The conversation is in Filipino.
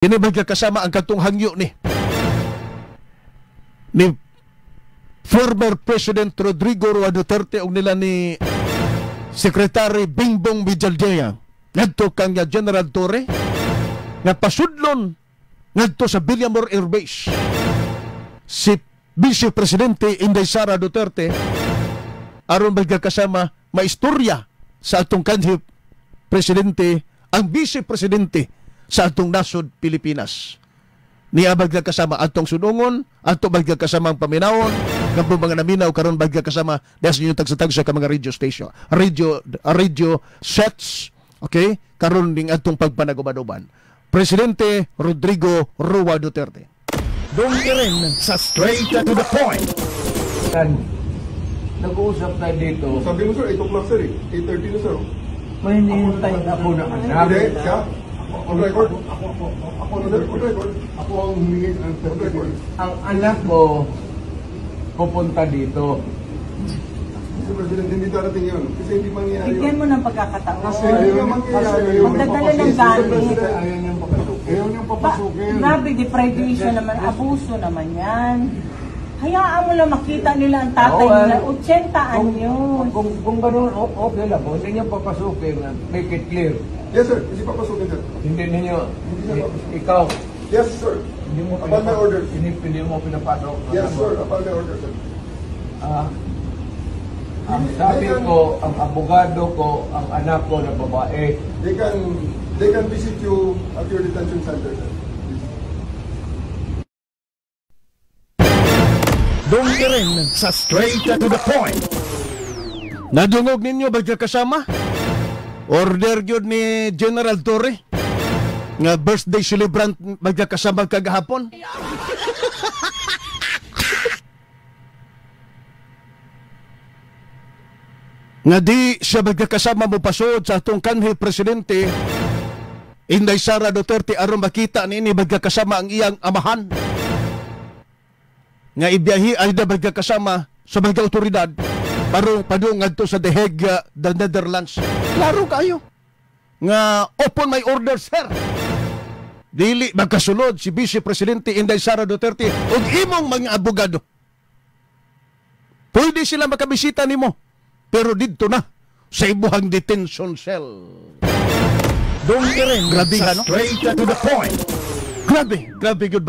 Kini magkakasama ang katong hangyo ni former President Rodrigo Roa Duterte ug nila ni Secretary Bingbong Villaldea ngadto kang General Torre nga pasudlon ngadto sa Villamor Air Base si Vice Presidente Inday Sara Duterte aron magkakasama maistorya sa atong kanhi presidente ang Vice Presidente sa atong nasod Pilipinas. Niya magkakasama atong sudungon, ato magkakasama ang paminawon, ng mga naminaw karon magkakasama dahil sa tagsa-tagsa ka mga radio station, radio sets, okay? Karon ding atong pagpanaguban-uban. Presidente Rodrigo Roa Duterte. Doon ka rin sa straight to the point. Nag-uusap tayo dito. Sabi mo sir, 8 o'clock sir eh. 8:30 na sir. May hinihintay ako na anak. Hindi, siya? On record? Ako on record? Ako ang humingi ng record. Ang anak ko pupunta dito. Mr. President, hindi darating yun. Kasi hindi mangyayari Bigyan yun. mo ng pagkakataon. Kasi ayaw mangyayari yun. Magdadala ng galit. Ayaw niyang papasukin. Ayaw niyang papasukin. Grabe, deprivation naman. Abuso naman yan. Hayaan mo lang makita nila ang tatay nila. 80 anyos. Kung gano'n, okay lang. Kung hindi niyo papasukin, make it clear. Yes sir, hindi papasukin sir. Hindi ninyo, ikaw, Yes sir. hindi mo Upon my order. hindi mo pinapasok. Yes sir, upon my order sir. Ang sabi ko, ang abogado ko, ang anak ko na babae, They can visit you at your detention center sir. Doon ka rin sa straight to the point. Nadungog ninyo magkakasama? Order yun ni General Torre nga birthday celebrant magkakasama kagahapon. Nga di siya magkakasama mo pasod sa atong kanhi presidente Inday Sara Duterte aron makita nini magkakasama ang iyang amahan. Nga ibiyahi ay na magkakasama sa mga otoridad padung ngadto sa The Hague, the Netherlands. Klaro kayo nga open my order sir. Dili magkasulod si Vice Presidente Inday Sara Duterte ug imong mga abogado. Pwede sila makabisita nimo pero didto na sa imuhang detention cell. Doon ka rin Grabe sa ka, no? straight to the point. Grabe good